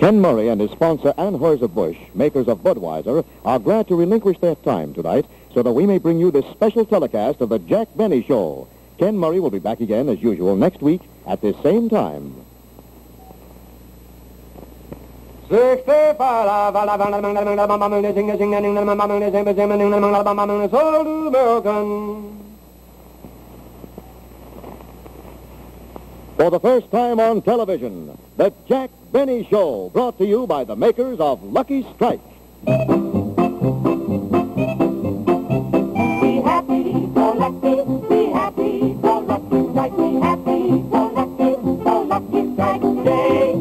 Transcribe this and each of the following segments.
Ken Murray and his sponsor, Anheuser-Busch, makers of Budweiser, are glad to relinquish their time tonight so that we may bring you this special telecast of the Jack Benny Show. Ken Murray will be back again, as usual, next week at this same time. For the first time on television, the Jack Benny Show, brought to you by the makers of Lucky Strike. Be happy, go lucky, be happy, go lucky strike, be happy, go lucky strike today.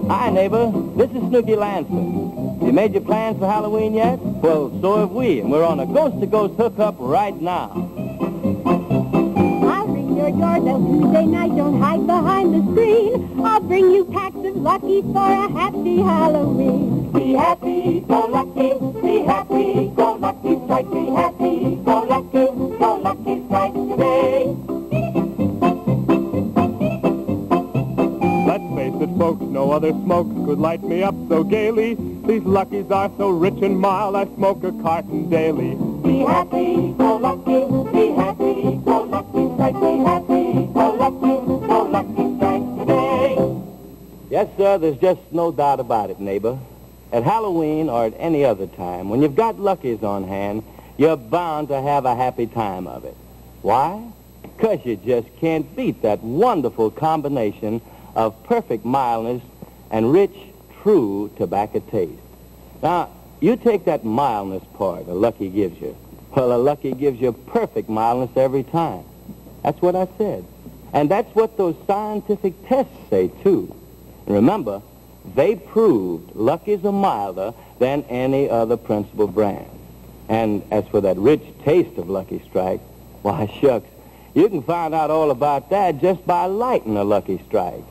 Hi, neighbor. This is Snooky Lancer. You made your plans for Halloween yet? Well, so have we, and we're on a ghost-to-ghost hookup right now. I'll ring your doorbell Tuesday night, don't hide behind the screen. I'll bring you packs of Lucky for a happy Halloween. Be happy, go lucky, be happy, go lucky strike, be happy, go lucky strike today. Let's face it, folks, no other smoke could light me up so gaily. These Luckies are so rich and mild, I smoke a carton daily. Be happy, go lucky, be happy, go lucky strike, be happy, go lucky strike today. Yes, sir, there's just no doubt about it, neighbor. At Halloween or at any other time, when you've got Luckies on hand, you're bound to have a happy time of it. Why? Because you just can't beat that wonderful combination of perfect mildness and rich, true tobacco taste. Now, you take that mildness part a Lucky gives you. Well, a Lucky gives you perfect mildness every time. That's what I said. And that's what those scientific tests say, too. And remember, they proved Luckies are milder than any other principal brand. And as for that rich taste of Lucky Strike, why, shucks, you can find out all about that just by lighting a Lucky Strike.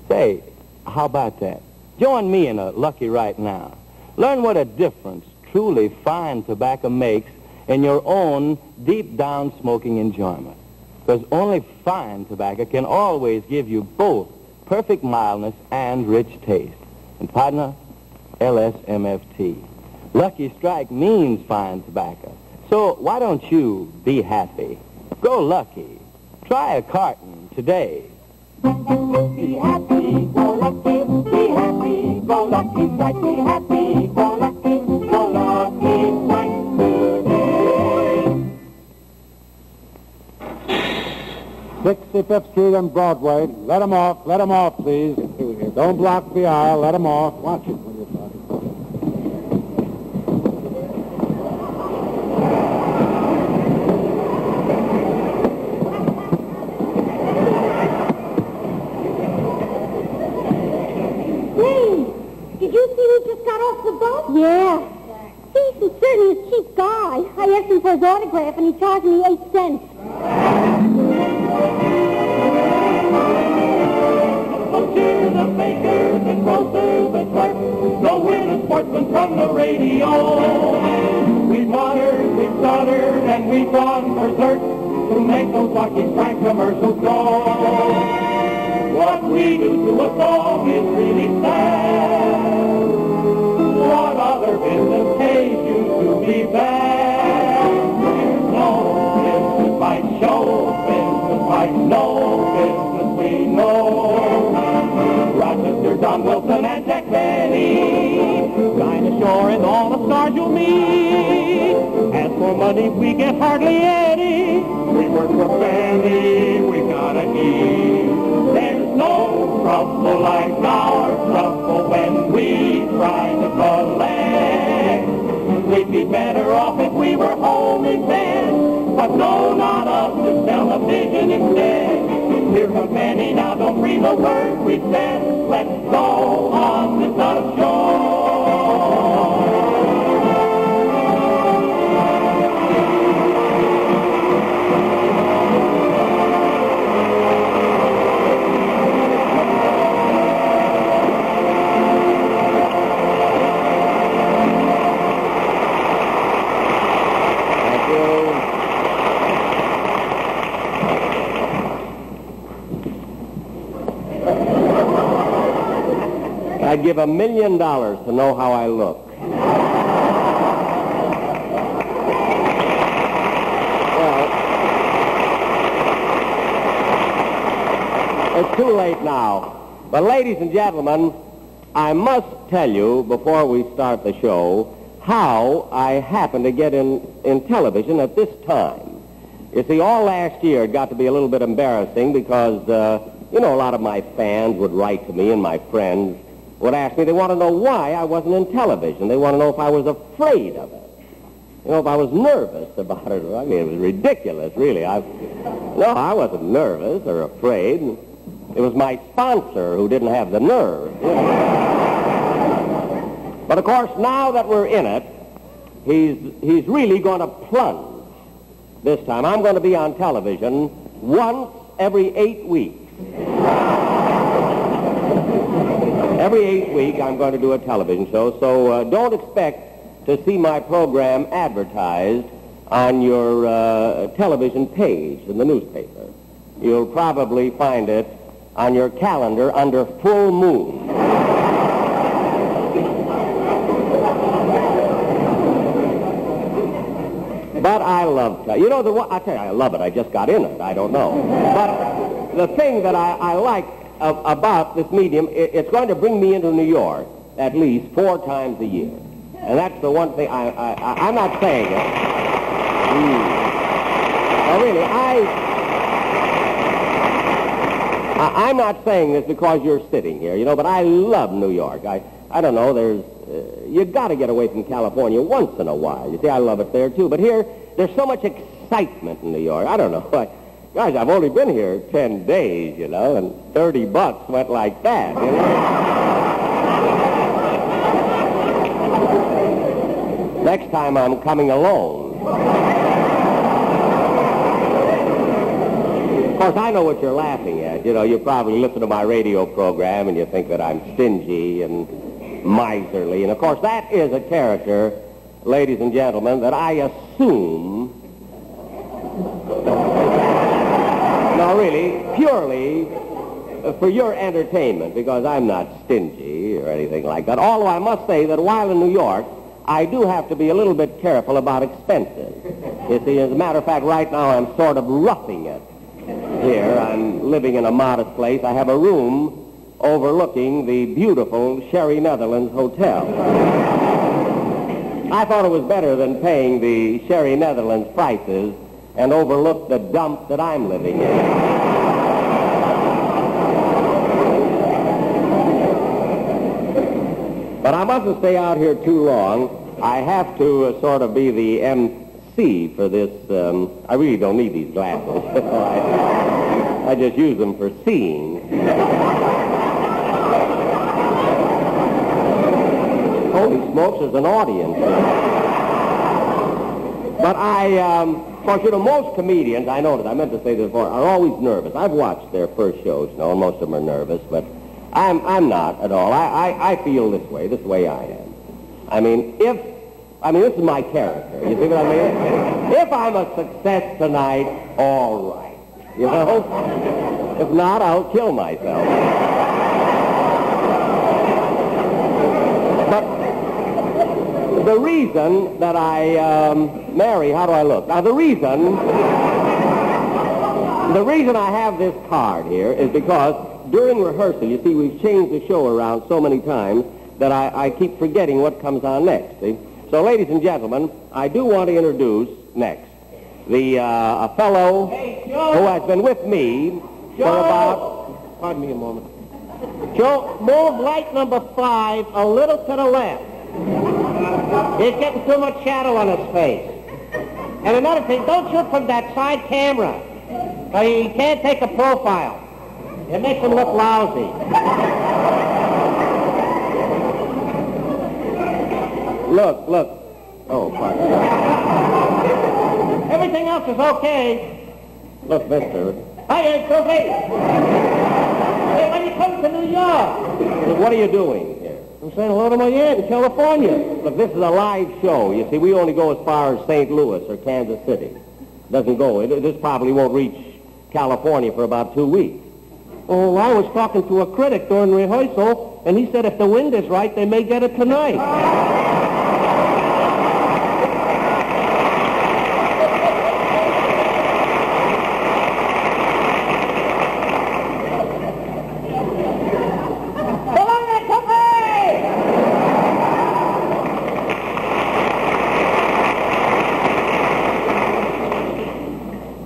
Say, how about that? Join me in a Lucky right now. Learn what a difference truly fine tobacco makes in your own deep-down smoking enjoyment. Because only fine tobacco can always give you both perfect mildness and rich taste. And partner, LSMFT. Lucky Strike means fine tobacco. So why don't you be happy? Go Lucky. Try a carton today. Be happy, go lucky, be happy, go lucky strike, be happy, go lucky strike today. 65th Street and Broadway. Let 'em off, please. Don't block the aisle, let 'em off. Watch it when you're talking. Did you see who just got off the boat? Yeah. He's certainly a cheap guy. I asked him for his autograph, and he charged me 8 cents. Cheer the bakers and roasters and clerks. No, we're the sportsmen from the radio. We've watered, we've soldered, and we've gone berserk to make those Lucky Strike commercials go. What we do to a song is really sad. What other business pays you to be bad? There's no business like show business like no business we know. Rochester, Don Wilson, and Jack Benny, Dinah Shore, and all the stars you'll meet. As for money, we get hardly any. We work for Benny, we gotta eat. There's no trouble like our trouble when we try to collect. We'd be better off if we were only fed, but no, not us, to television instead. Here comes Benny, now don't breathe a word we said. Let's go on with the show. I'd give $1 million to know how I look. Well, it's too late now. But ladies and gentlemen, I must tell you before we start the show how I happened to get in television at this time. You see, all last year it got to be a little bit embarrassing because, a lot of my fans would write to me and my friends would ask me, they want to know why I wasn't in television. They want to know if I was afraid of it. If I was nervous about it. I mean, it was ridiculous, really. No, I wasn't nervous or afraid. It was my sponsor who didn't have the nerve. But, of course, now that we're in it, he's really going to plunge this time. I'm going to be on television once every 8 weeks. Every 8 weeks, I'm going to do a television show, so don't expect to see my program advertised on your television page in the newspaper. You'll probably find it on your calendar under full moon. But I love it. I tell you, I love it. I just got in it. I don't know. But the thing that I like about this medium, it's going to bring me into New York at least 4 times a year. And that's the one thing I'm not saying it. No, really, I'm not saying this because you're sitting here, but I love New York. I don't know, you got to get away from California once in a while. You see, I love it there, too. But here, there's so much excitement in New York. I don't know. Guys, I've only been here 10 days, and $30 went like that, Next time I'm coming alone. Of course, I know what you're laughing at. You probably listen to my radio program and you think that I'm stingy and miserly. And, of course, that is a character, ladies and gentlemen, that I assume, no, really, purely for your entertainment, because I'm not stingy or anything like that. Although I must say that while in New York, I do have to be a little bit careful about expenses. You see, as a matter of fact, right now I'm sort of roughing it here. I'm living in a modest place. I have a room overlooking the beautiful Sherry Netherlands Hotel. I thought it was better than paying the Sherry Netherlands prices and overlook the dump that I'm living in. But I mustn't stay out here too long. I have to sort of be the MC for this. I really don't need these glasses. I just use them for seeing. Holy smokes, there's an audience here. But of course, most comedians, I noticed, I meant to say this before, are always nervous. I've watched their first shows, and most of them are nervous, but I'm not at all. I feel this way I am. This is my character. You see what I mean? If I'm a success tonight, all right. If not, I'll kill myself. But the reason that Mary, how do I look? Now, the reason I have this card here is because during rehearsal, you see, we've changed the show around so many times that I keep forgetting what comes on next, see? So, ladies and gentlemen, I do want to introduce next a fellow who has been with me for about... Pardon me a moment. Joe, move light number 5 a little to the left. He's getting too much shadow on his face. And another thing, don't shoot from that side camera. He can't take a profile. It makes him look lousy. Look. Oh, pardon. Everything else is okay. Look, mister. Hi, it's okay. Hey, when you come to New York? What are you doing here? I'm saying hello to my aunt in California. Look, this is a live show. You see, we only go as far as St. Louis or Kansas City. Doesn't go. This probably won't reach California for about 2 weeks. Oh, I was talking to a critic during rehearsal. And he said if the wind is right, they may get it tonight.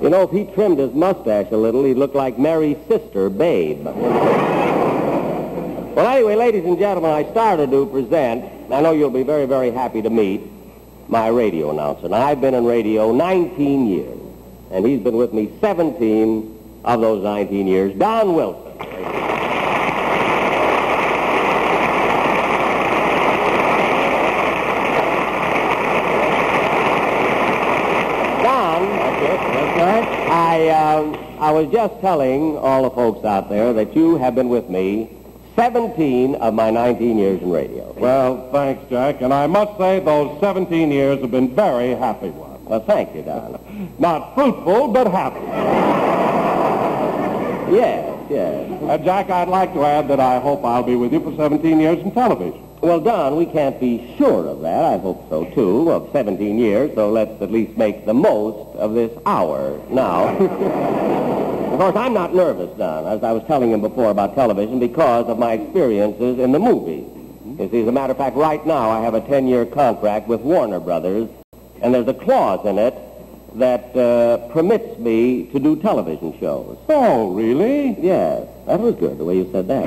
You know, if he trimmed his mustache a little, he'd look like Mary's sister, Babe. Well, anyway, ladies and gentlemen, I started to present, I know you'll be very, very happy to meet, my radio announcer. Now, I've been in radio 19 years, and he's been with me 17 of those 19 years. Don Wilson. I was just telling all the folks out there that you have been with me 17 of my 19 years in radio. Well, thanks, Jack. And I must say those 17 years have been very happy ones. Well, thank you, Don. Not fruitful, but happy. Yes. Jack, I'd like to add that I hope I'll be with you for 17 years in television. Well, Don, we can't be sure of that. I hope so, too, of 17 years, so let's at least make the most of this hour now. Of course, I'm not nervous, Don, as I was telling him before about television, because of my experiences in the movies. You see, as a matter of fact, right now I have a 10-year contract with Warner Brothers, and there's a clause in it that permits me to do television shows. Oh, really? Yes. That was good, the way you said that.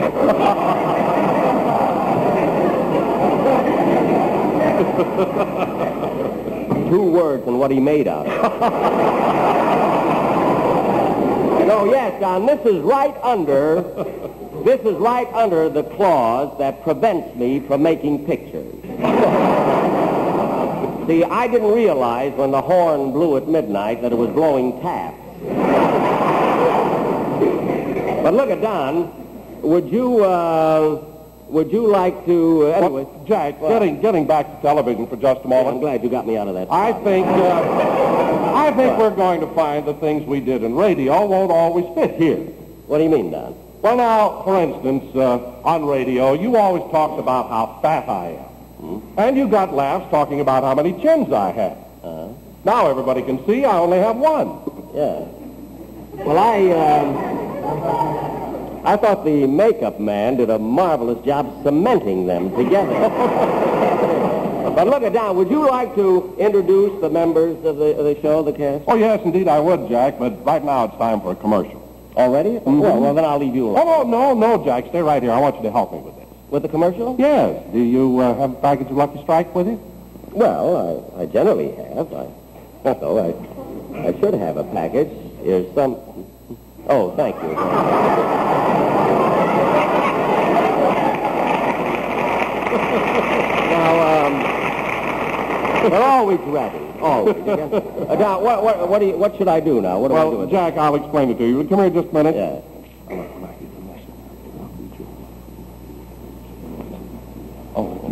2 words and what he made out of it. No, yes, Don, this is right under the clause that prevents me from making pictures. See, I didn't realize when the horn blew at midnight that it was blowing taps. But look at Don, would you like to, anyway? Well, Jack, getting back to television for just a moment. I'm glad you got me out of that. I think we're going to find the things we did in radio won't always fit here. What do you mean, Don? Well, now, for instance, on radio, you always talked about how fat I am. And you got laughs talking about how many chins I have. Now everybody can see I only have one. Yeah. Well, I thought the makeup man did a marvelous job cementing them together. But look at Don, would you like to introduce the members of the show, the cast? Oh, yes, indeed I would, Jack, but right now it's time for a commercial. Already? Well, then I'll leave you alone. Oh, no, Jack, stay right here. I want you to help me with this. With the commercial? Yes. Do you have a package of Lucky Strike with you? Well, I generally have. I should have a package. Here's some... Oh, thank you. Now, we're always ready. Always. Don, what should I do now? What do I do with Jack, I'll explain it to you. Come here just a minute. Yeah.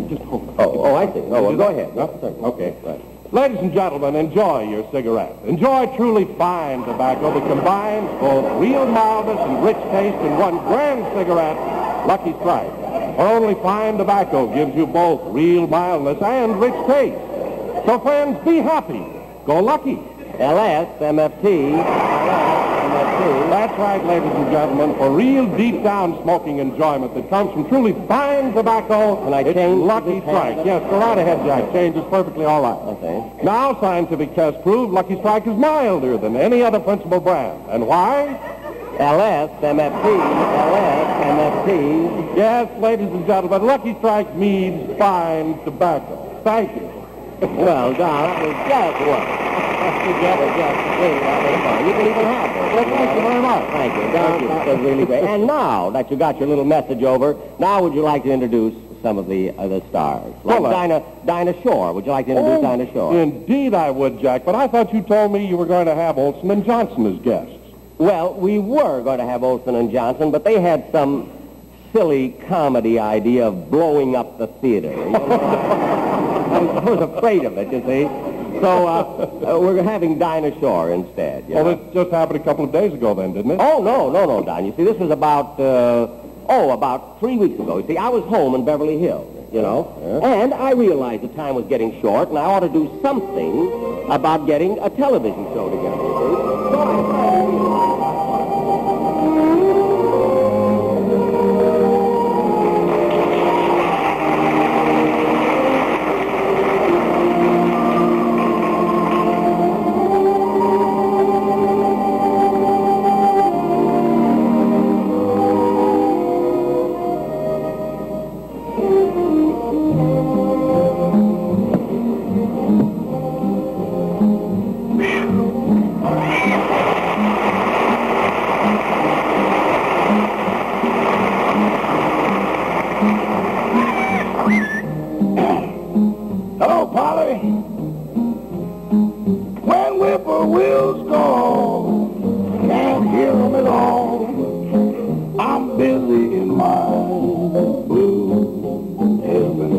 Just hold it. Oh, I see. Oh, well, go ahead. Okay. Right. Ladies and gentlemen, enjoy your cigarette. Enjoy truly fine tobacco that combines both real mildness and rich taste in one grand cigarette, Lucky Strike. For only fine tobacco gives you both real mildness and rich taste. So, friends, be happy. Go Lucky. LS-MFT. That's right, ladies and gentlemen. For real deep-down smoking enjoyment that comes from truly fine tobacco, Can I it's change Lucky this Strike. habit? Yes, go right ahead, Jack. Change is perfectly all right. Okay. Now, scientific tests prove Lucky Strike is milder than any other principal brand. And why? LS-MFT. LS-MFT. Yes, ladies and gentlemen, Lucky Strike means fine tobacco. Thank you. Well, Don, that was just what? You can even have it. Well, thank you very much. Thank you, Don. That was really great. And now that you got your little message over, now would you like to introduce some of the stars? Like Dinah Shore. Would you like to introduce Dinah Shore? Indeed I would, Jack, but I thought you told me you were going to have Olson and Johnson as guests. Well, we were going to have Olson and Johnson, but they had some silly comedy idea of blowing up the theater. You know? I was afraid of it, you see. So we're having Dinah Shore instead. Well, this just happened a couple of days ago then, didn't it? Oh, no, Don. You see, this was about Oh, about 3 weeks ago. You see, I was home in Beverly Hills, you know, and I realized the time was getting short, and I ought to do something about getting a television show together, you see. So Hello, Polly. When whippoorwills go, can't hear them at all. I'm busy in my blue heaven.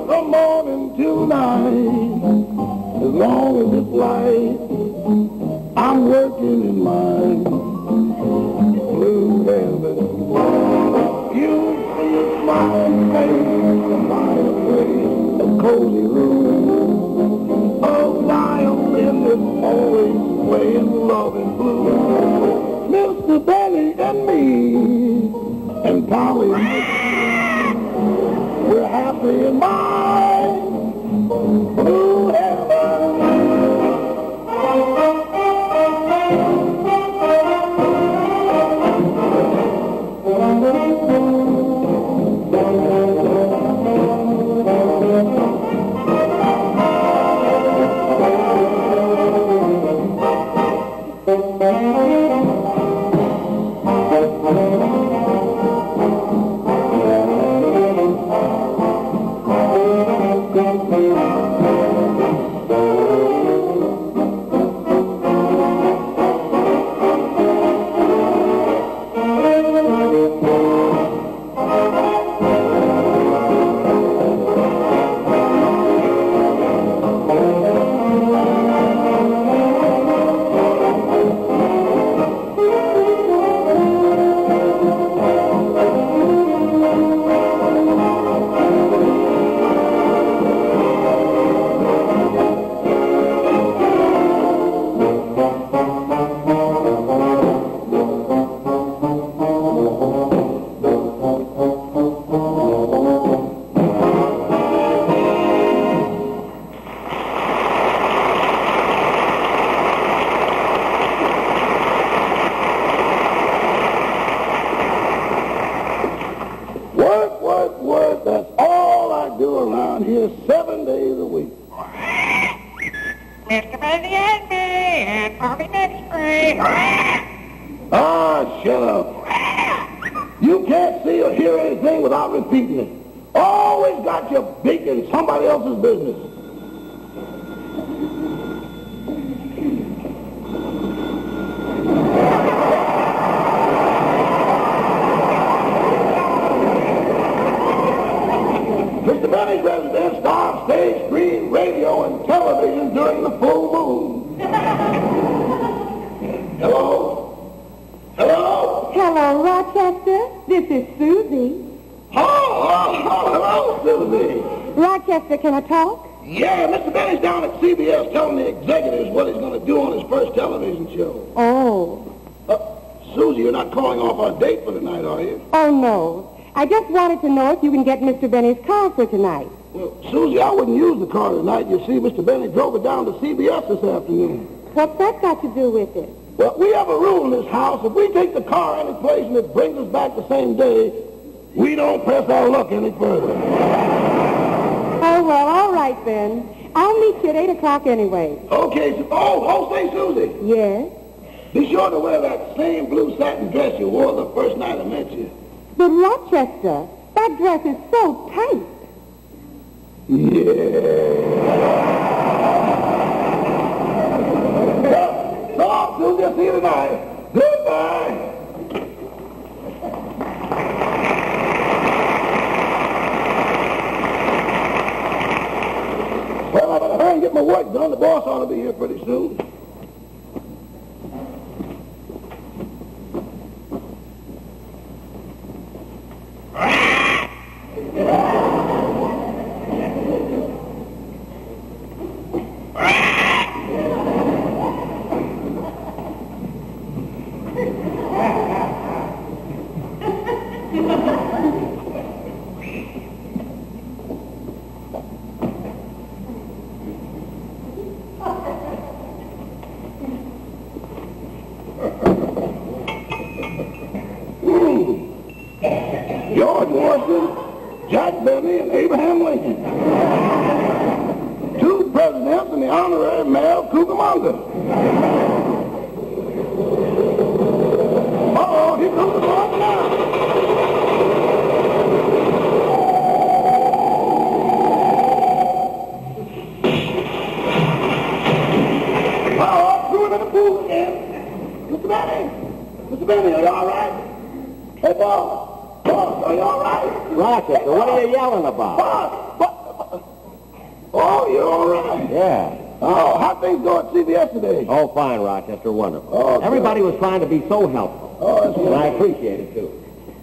From morning till night, as long as it's light, I'm working in my blue heaven. You see a smiling face, a fireplace, a cozy room, a violin is always playing love and blues. Mr. Benny and me, and Polly, we're happy in my blue heaven. Work, that's all I do around here 7 days a week. Mr. Benny and me, and Bobby Ministry. Ah, shut up. You can't see or hear anything without repeating it. Always got your beak in somebody else's business. Mr. Benny's residence stars stage, screen, radio, and television during the full moon. Hello? Hello? Hello, Rochester. This is Susie. Hello, Susie. Rochester, can I talk? Yeah, Mr. Benny's down at CBS telling the executives what he's going to do on his first television show. Oh. Susie, you're not calling off our date for tonight, are you? Oh, no. I just wanted to know if you can get Mr. Benny's car for tonight. Well, Susie, I wouldn't use the car tonight. You see, Mr. Benny drove it down to CBS this afternoon. What's that got to do with it? Well, we have a rule in this house. If we take the car any place and it brings us back the same day, we don't press our luck any further. Oh, well, all right then. I'll meet you at 8 o'clock anyway. Okay. Say, Susie. Yes? Be sure to wear that same blue satin dress you wore the first night I met you. But, Rochester, that dress is so tight. Yeah. So long, Susie. I'll see you tonight. Goodbye. Well, I better hurry and get my work done. The boss ought to be here pretty soon. Jack Benny and Abraham Lincoln. Two presidents and the honorary mayor of Cucamonga. Uh-oh, here comes the boss now. Uh-oh, threw it in the pool again. Mr. Benny, are you all right? Hey, boss, are you all right? Rochester, what are you yelling about? Boss, oh, you're all right. Yeah. Oh, how things go at CBS today? Oh, fine, Rochester, wonderful. Oh, everybody was trying to be so helpful. Oh, that's And I appreciate it, too.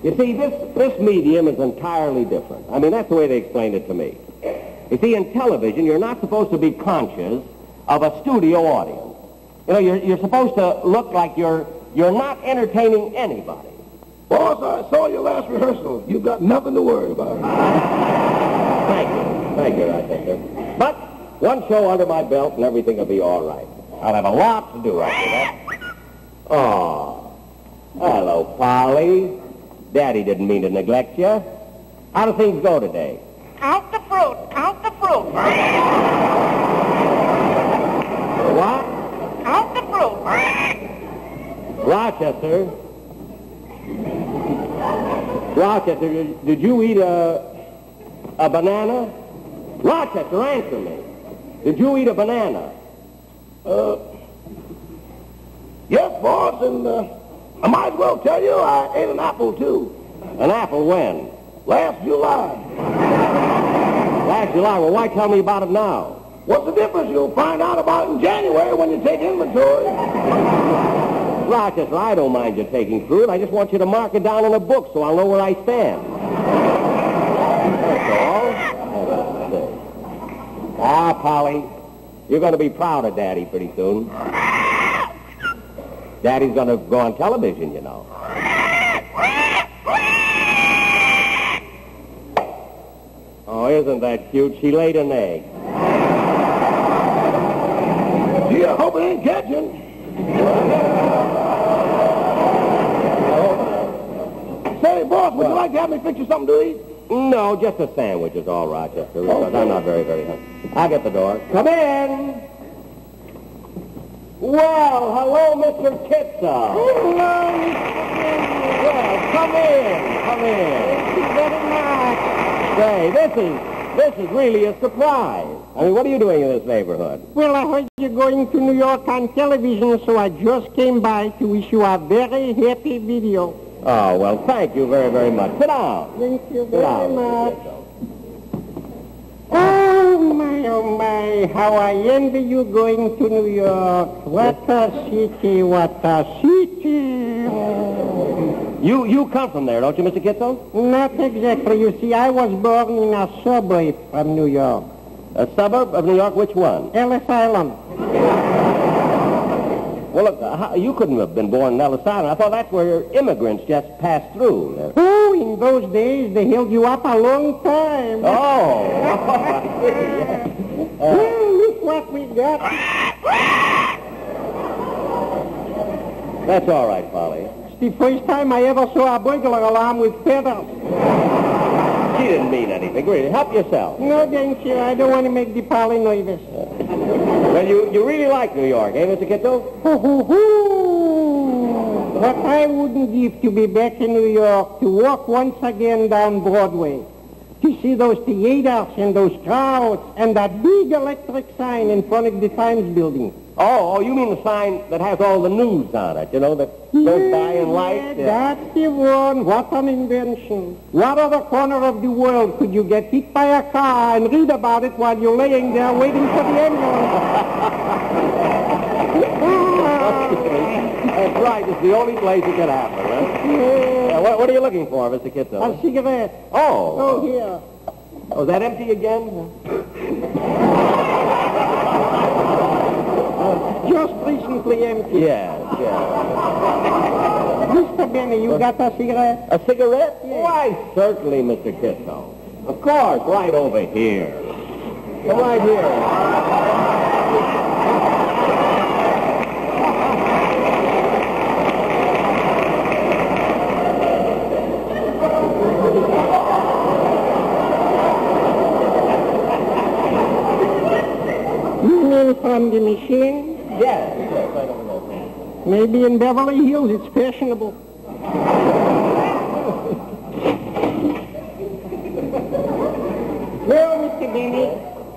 You see, this medium is entirely different. I mean, that's the way they explained it to me. You see, in television, you're not supposed to be conscious of a studio audience. You know, you're supposed to look like you're not entertaining anybody. Boss, I saw your last rehearsal. You've got nothing to worry about. Thank you, Rochester. But one show under my belt and everything will be all right. I'll have a lot to do after that. Oh, hello, Polly. Daddy didn't mean to neglect you. How do things go today? Count the fruit. Count the fruit. What? Count the fruit. Rochester. Rochester, did you eat a banana? Rochester, answer me. Did you eat a banana? Yes, boss, and I might as well tell you I ate an apple, too. An apple when? Last July. Last July. Well, why tell me about it now? What's the difference? You'll find out about it in January when you take inventory. Rochester, I don't mind you taking fruit. I just want you to mark it down in a book so I'll know where I stand. That's all. Ah, Polly, you're going to be proud of Daddy pretty soon. Daddy's going to go on television, you know. Oh, isn't that cute? She laid an egg. Gee, I hope it ain't catching. Say, boss, would you like to have me fix you something to eat? No, just a sandwich is all, Rochester, because I'm not very hungry. I'll get the door. Come in. Well, hello, Mr. Kitzel. Hello, Well, come in. Thank you very much. Say, this is really a surprise. I mean, what are you doing in this neighborhood? Well, I heard you're going to New York on television, so I just came by to wish you a very happy video. Oh, well, thank you very, very much. Sit down. Thank you Sit very down, much. Mr. Kitzel. Oh, my, how I envy you going to New York. What a city, what a city. You come from there, don't you, Mr. Kitzel? Not exactly. You see, I was born in a suburb from New York. A suburb of New York, which one? Ellis Island. Well, look, you couldn't have been born in Ellis Island. I thought that's where immigrants just passed through. Oh, in those days, they held you up a long time. Oh. Well, look what we got. That's all right, Polly. It's the first time I ever saw a burglar alarm with feathers. She didn't mean anything. Really, help yourself. No, thank you. I don't want to make the Polly nervous. Well, you really like New York, eh, Mr. Kitzel? What I wouldn't give to be back in New York, to walk once again down Broadway, to see those theaters and those crowds and that big electric sign in front of the Times building. Oh, you mean the sign that has all the news on it, you know, that goes by in lights? Yeah, that's the one. What an invention. What other corner of the world could you get hit by a car and read about it while you're laying there waiting for the ambulance? That's right. It's the only place it could happen, right? What are you looking for, Mr. Kitzel? A cigarette. Oh. Oh, here. Oh, is that empty again? Just recently empty. Yes. Mr. Benny, you got a cigarette? A cigarette? Why, certainly, Mr. Kitzel. Of course, right over here. Come right here. You mean from the machine? Yes, right over there. Maybe in Beverly Hills it's fashionable. Well, Mr. Benny,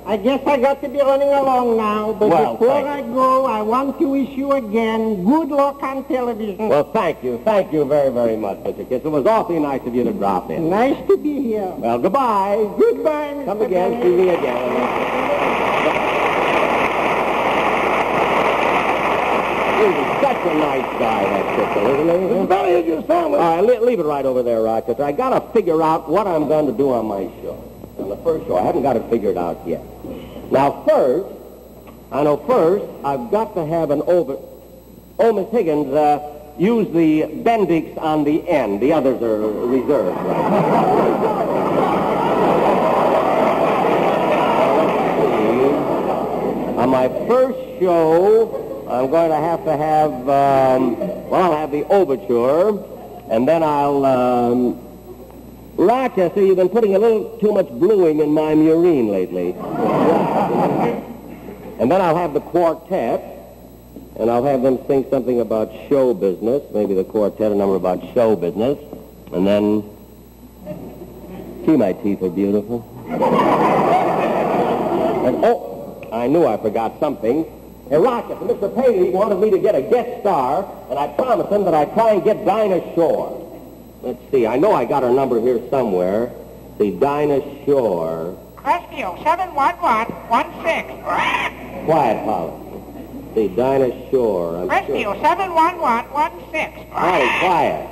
I guess I got to be running along now, but Well, before thank I go, I want to wish you again good luck on television. Well, thank you. Thank you very, very much, Mr. Kiss. It was awfully nice of you to drop in. Nice to be here. Well, goodbye. Goodbye, Mr. Come again, Benny. see me again. He's such a nice guy, that Kissel, isn't he? Benny, here's your sandwich. All right, leave it right over there, Rochester. I got to figure out what I'm going to do on my show. On the first show, I haven't got it figured out yet. Now, first, I've got to have an over... Oh, Miss Higgins, use the Bendix on the end. The others are reserved, right? On my first show, I'm going to have, I'll have the overture, and then I'll, Rochester, you've been putting a little too much bluing in my murine lately. And then I'll have the quartet, and I'll have them sing something about show business, maybe the quartet, a number about show business, and then, gee, my teeth are beautiful. And, oh, I knew I forgot something. Hey, Rochester, Mr. Paley wanted me to get a guest star, and I promised him that I'd try and get Dinah Shore. Let's see, I know I got her number here somewhere. See, Dinah Shore. Crestview, 71116. Quiet, Polly. See, Dinah Shore. I'm Crestview, sure. 71116. Polly, quiet.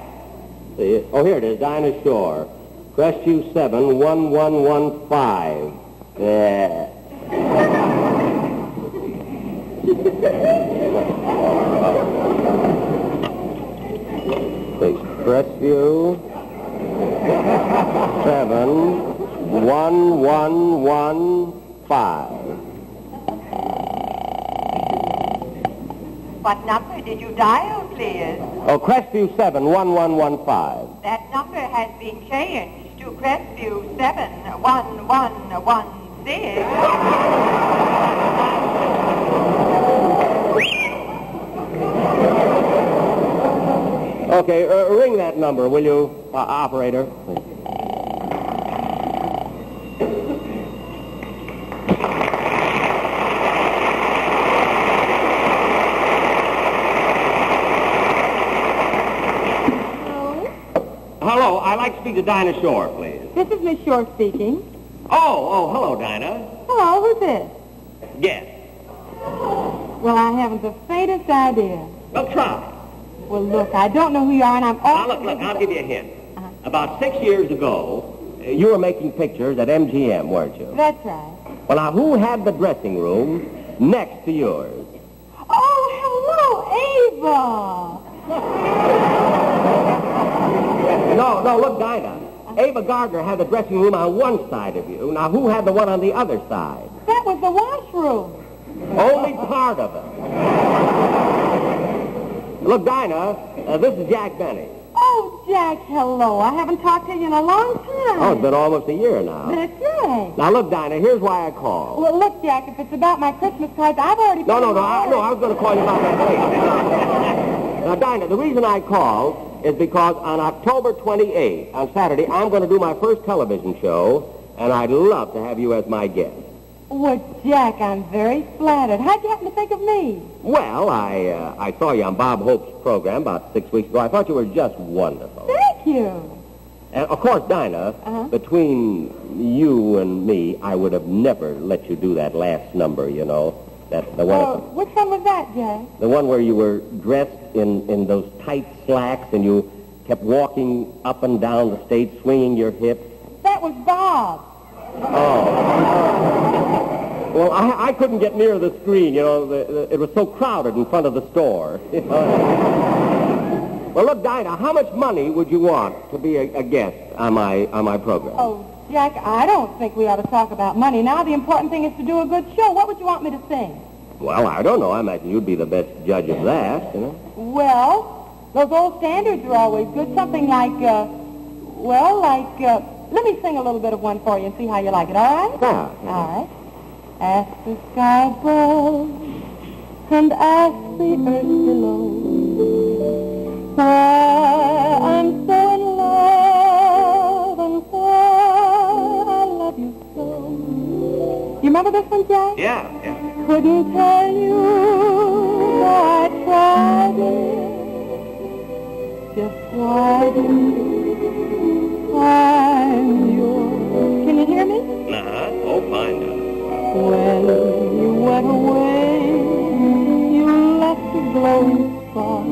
See, oh, here it is, Dinah Shore. Crestview 71115. Yeah. Crestview 71115. What number did you dial, please? Oh, Crestview 71115. That number has been changed to Crestview 71116. Okay, ring that number, will you, operator? Hello, I'd like to speak to Dinah Shore, please. This is Miss Shore speaking. Oh, hello, Dinah. Hello, who's this? Yes. Well, I haven't the faintest idea. Well, try. Well, look, I don't know who you are, and I'm Now, all... look, I'll give you a hint. About 6 years ago, you were making pictures at MGM, weren't you? That's right. Well, now, who had the dressing room next to yours? Oh, hello, Ava! No, look, Dinah. Ava Gardner had the dressing room on one side of you. Now, who had the one on the other side? That was the washroom. Only part of it. Look, Dinah, this is Jack Benny. Oh, Jack, hello. I haven't talked to you in a long time. Oh, it's been almost a year now. That's right. Now, look, Dinah, here's why I called. Well, look, Jack, if it's about my Christmas cards, I've already... No, I was going to call you about that later. Now, Dinah, the reason I called is because on October 28th, on Saturday, I'm going to do my first television show, and I'd love to have you as my guest. Well, Jack, I'm very flattered. How'd you happen to think of me? Well, I saw you on Bob Hope's program about 6 weeks ago. I thought you were just wonderful. Thank you. And, of course, Dinah, between you and me, I would have never let you do that last number, you know. The one Which one was that, Jack? the one where you were dressed in those tight slacks and you kept walking up and down the stage, swinging your hips. That was Bob. Oh. Well, I couldn't get near the screen, you know. It was so crowded in front of the store. Well, look, Dinah, how much money would you want to be a guest on my program? Oh, Jack, I don't think we ought to talk about money now. The important thing is to do a good show. What would you want me to sing? Well, I don't know. I imagine you'd be the best judge of that, you know. Well, those old standards are always good. Something like, let me sing a little bit of one for you and see how you like it, all right? Yeah. All right. Ask the sky above and ask the earth below why I'm so in love and why I love you so. You remember this one, Jack? Yeah. Couldn't tell you, though I tried it. Just why I'm yours. Can you hear me? Oh, fine now. When you went away, you left a glowing spark,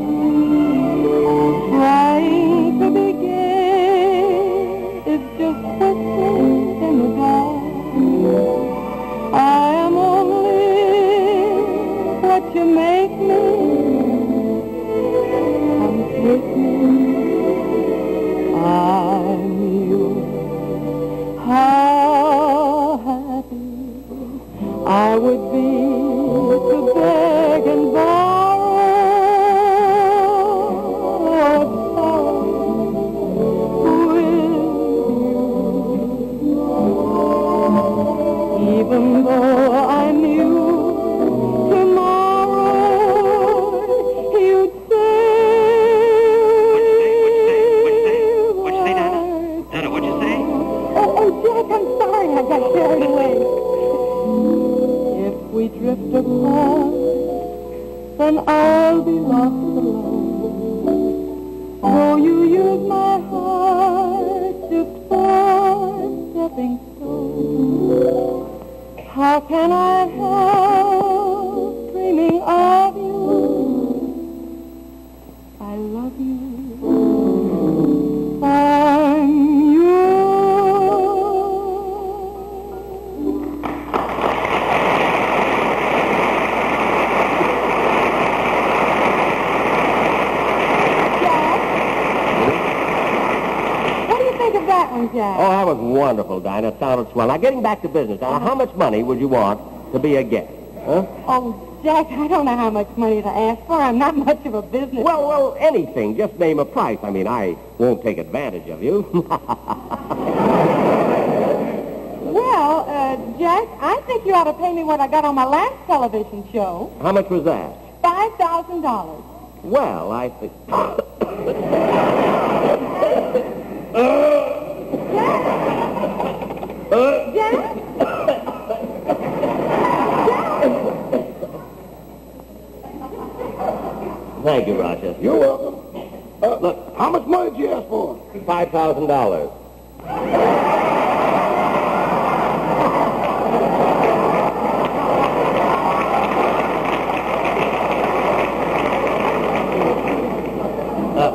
trying to begin. It's just whispers in the dark. I am only what you make me. Come with me. I'm yours. How happy I would be to beg and borrow with you, even though I knew tomorrow you'd say. What'd you say, Dinah? Dinah, what'd you say? Oh, Jack, I'm sorry I got carried away. If we drift apart, then I'll be lost alone. So you use my heart just for a stepping stone. How can I help dreaming of you? I love you. I'm yours. That one, Jack. Oh, that was wonderful, Dinah. It sounded swell. Now, getting back to business, Dinah, how much money would you want to be a guest? Huh? Oh, Jack, I don't know how much money to ask for. I'm not much of a business. Well, anything. Just name a price. I mean, I won't take advantage of you. Well, Jack, I think you ought to pay me what I got on my last television show. How much was that? $5,000. Well, I think... Jack? Thank you, Rochester. You're welcome. Look, how much money did you ask for? $5,000.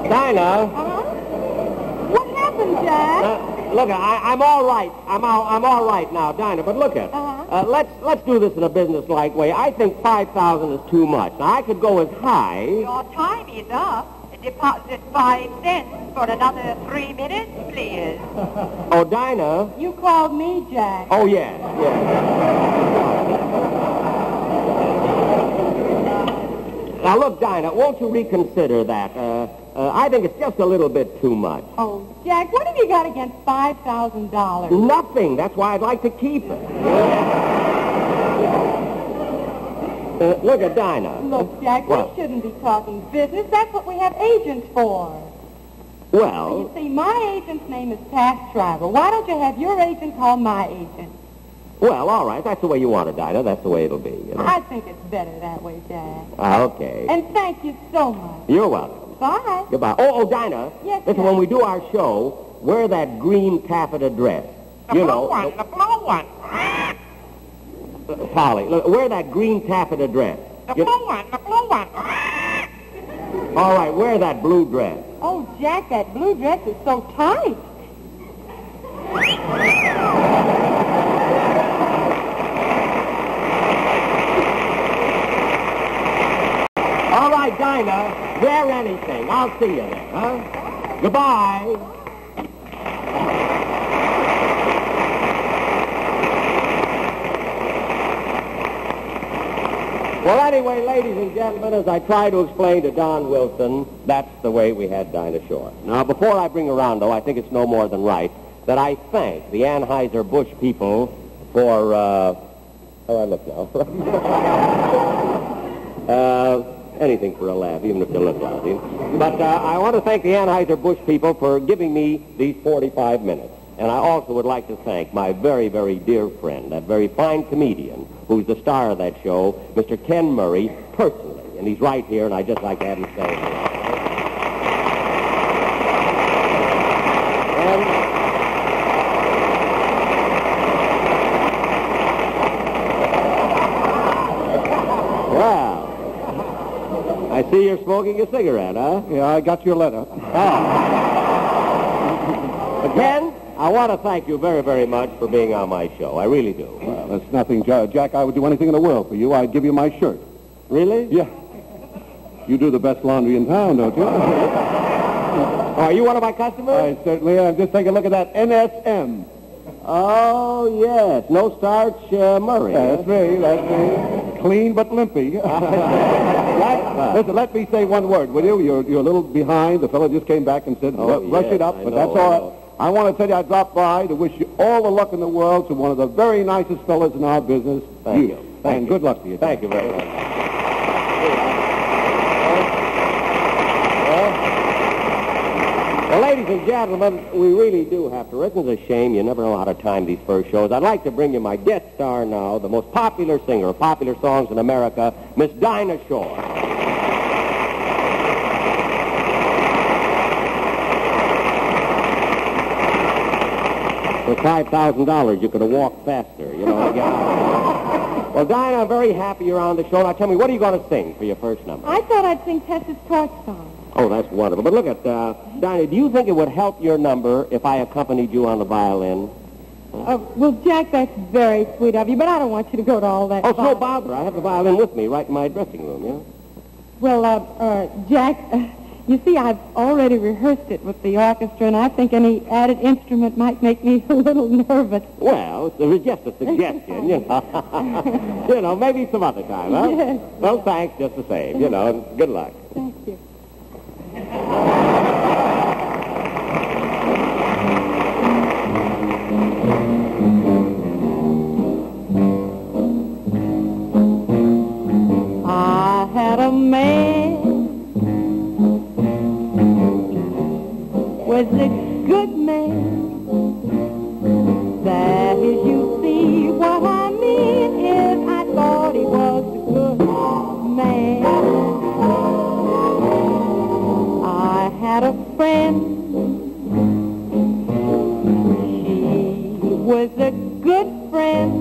Dinah. What happened, Jack? Look, I'm all right. I'm all right now, Dinah. But look at, let's do this in a business-like way. I think $5,000 is too much. Now, I could go as high. Your time is up. Deposit 5 cents for another 3 minutes, please. Oh, Dinah. You called me, Jack. Oh, yes. Now, look, Dinah, won't you reconsider that? I think it's just a little bit too much. Oh, Jack, what have you got against $5,000? Nothing. That's why I'd like to keep it. Look at Dinah. Look, Jack, What? we shouldn't be talking business. That's what we have agents for. Well, You see, my agent's name is Taft Driver. Why don't you have your agent call my agent? all right. That's the way you want it, Dinah. That's the way it'll be. You know? I think it's better that way, Jack. Okay. And thank you so much. You're welcome. Bye. Goodbye. Oh, Dinah. Yes, Listen, Jack. when we do our show, wear that green taffeta dress. The blue one. Polly, look, wear that green taffeta dress. The blue one. All right, wear that blue dress. Oh, Jack, that blue dress is so tight. All right, Dinah, wear anything. I'll see you there, huh? Goodbye. Well, anyway, ladies and gentlemen, as I try to explain to Don Wilson, that's the way we had Dinah Shore. Now, before I bring her around, though, I think it's no more than right that I thank the Anheuser-Busch people for How I look now? Anything for a laugh, even if you look lousy. But I want to thank the Anheuser-Busch people for giving me these 45 minutes. And I also would like to thank my very, very dear friend, that very fine comedian who's the star of that show, Mr. Ken Murray, personally. And he's right here, and I'd just like to have him say hello. I see you're smoking a cigarette, huh? Yeah, I got your letter. Again, I want to thank you very, very much for being on my show. I really do. Well, that's nothing, Jack. I would do anything in the world for you. I'd give you my shirt. Really? Yeah. You do the best laundry in town, don't you? Oh, are you one of my customers? I certainly am. Just take a look at that NSM. Oh, yes. No starch Murray. Yeah, that's me. Clean but limpy. Listen, let me say one word, will you? You're a little behind. The fellow just came back and said, rush it up, but that's all right. I want to tell you I dropped by to wish you all the luck in the world to one of the very nicest fellows in our business. Thank you. And good luck to you. Thank you very much. Well, ladies and gentlemen, we really do have to. It's a shame you never know how to time these first shows. I'd like to bring you my guest star now, the most popular singer of popular songs in America, Miss Dinah Shore. For $5,000, you could have walked faster, you know. Well, Dinah, I'm very happy you're on the show. Now, tell me, what are you going to sing for your first number? I thought I'd sing Tessa's Torch Song. Oh, that's wonderful. But look at, Dinah, do you think it would help your number if I accompanied you on the violin? Well, Jack, that's very sweet of you, but I don't want you to go to all that. Oh, no bother. I have the violin with me right in my dressing room, yeah? Well, Jack, you see, I've already rehearsed it with the orchestra, and I think any added instrument might make me a little nervous. Well, it was just a suggestion, you know. You know, maybe some other time, huh? Yes. Well, thanks just the same, you know, and good luck. Thank you. I had a man was a good man. That is, you see what I mean is I thought he was a good man. I had a friend. She was a good friend.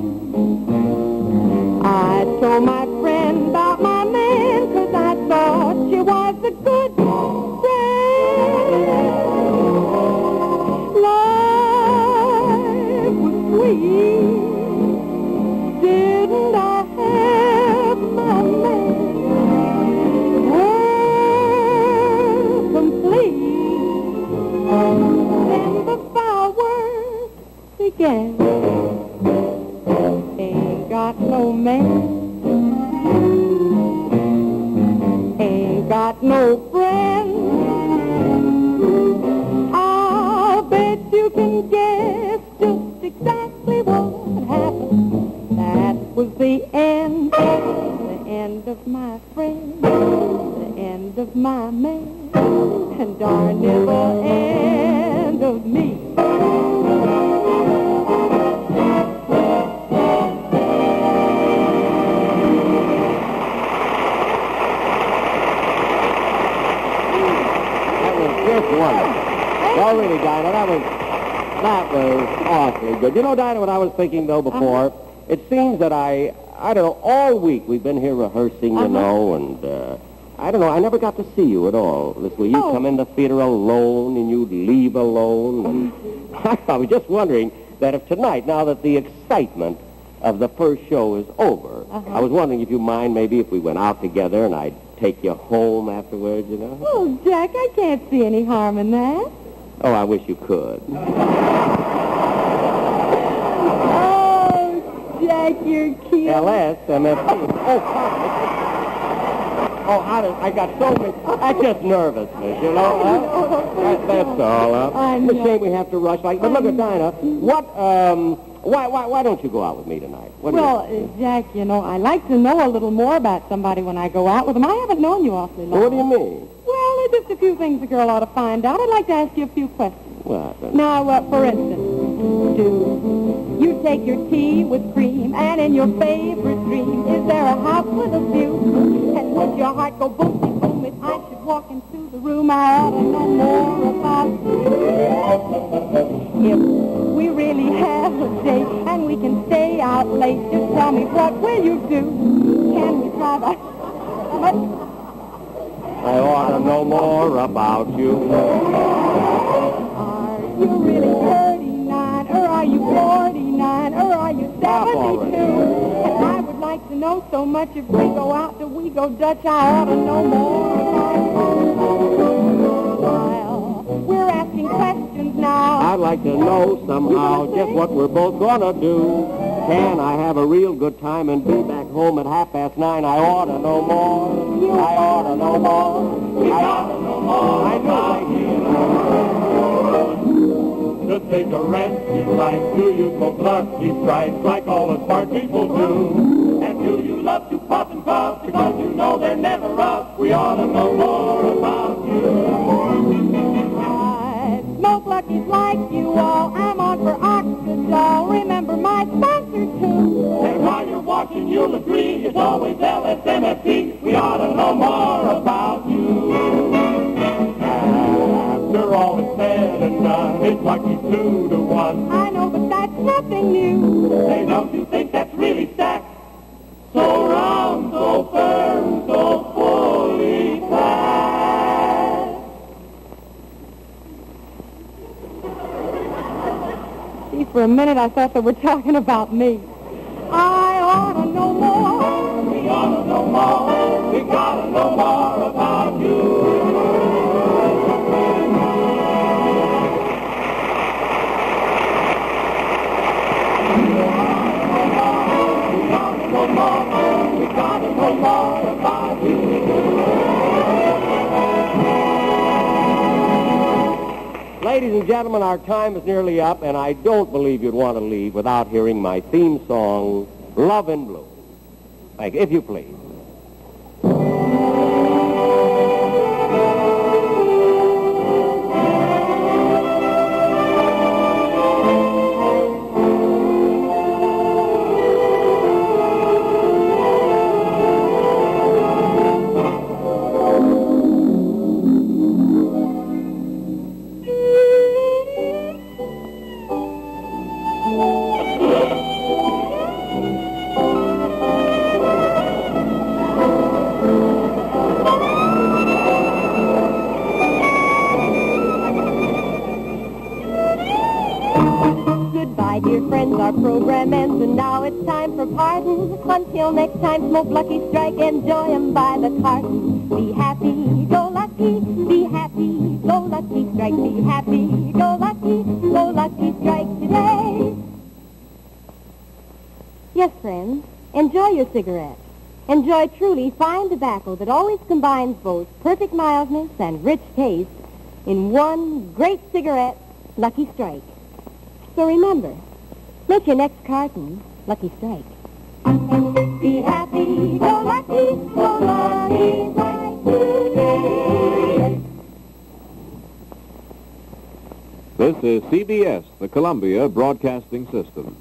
I told my friend about my man 'cause I thought she was a good friend. Life was sweet. Didn't I have my man? World complete. Then the fireworks began. Ain't got no man. Ain't got no friend. I'll bet you can guess just exactly what happened. That was the end of my friend, the end of my man, and darn near the end of me. Oh, really, Dinah, that was awfully good. You know, Dinah, what I was thinking, though, before, it seems that I don't know, all week we've been here rehearsing, you know, and, I don't know, I never got to see you at all this week. You'd come in the theater alone, and you'd leave alone, and I was just wondering that if tonight, now that the excitement of the first show is over, I was wondering if you mind maybe if we went out together and I'd take you home afterwards, you know? Oh, Jack, I can't see any harm in that. Oh, I wish you could. Oh, Jack, you're cute. LSMFT. Oh, I got so many. That's just nervousness, you know? That's all. I It's a know. shame we have to rush. But look at Dinah. Why don't you go out with me tonight? What do you Well, Jack, you know, I like to know a little more about somebody when I go out with them. I haven't known you awfully long. What do you mean? Well, there's just a few things a girl ought to find out. I'd like to ask you a few questions. What? Now, for instance, do you take your tea with cream, and in your favorite dream, is there a house with a view? And would your heart go boom, boom, if I should walk into the room? I ought to know more about you. If we really have a date, and we can stay out late, just tell me, what will you do? Can we try that? I ought to know more about you. Are you really 39, or are you 49, or are you 72? And I would like to know so much if we go out, do we go Dutch? I ought to know more. While we're asking questions now. I'd like to know somehow just what we're both gonna do. Can I have a real good time and be back home at 9:30? I ought to know more. I ought to know more. I ought to know more. I know. The cigarette you like, do you smoke Lucky Strikes like all the smart people do? And do you love to puff and puff because you know they're never rough? We ought to know more about you. I smoke Lucky's like you all. I'm on for Oxidol. Remember my sponsor, too. And while you're watching, you'll agree it's always LSMFT. We ought to know more about you. After all is said and done, it's Lucky 2 to 1. I know, but that's nothing new. Say, don't you think that's really stacked? So round, so firm, so fully packed. See, for a minute I thought they were talking about me. I ought to know more. We ought to know more. We gotta know more about you. Ladies and gentlemen, our time is nearly up, and I don't believe you'd want to leave without hearing my theme song, Love in Blue. Thank you, if you please. Dear friends, our program ends, and now it's time for pardon. Until next time, smoke Lucky Strike, enjoy 'em by the carton. Be happy, go lucky, be happy, go Lucky Strike. Be happy, go Lucky Strike today. Yes, friends, enjoy your cigarette. Enjoy truly fine tobacco that always combines both perfect mildness and rich taste in one great cigarette, Lucky Strike. So remember, make your next carton Lucky Strike. Be happy, go Lucky Strike today. This is CBS, the Columbia Broadcasting System.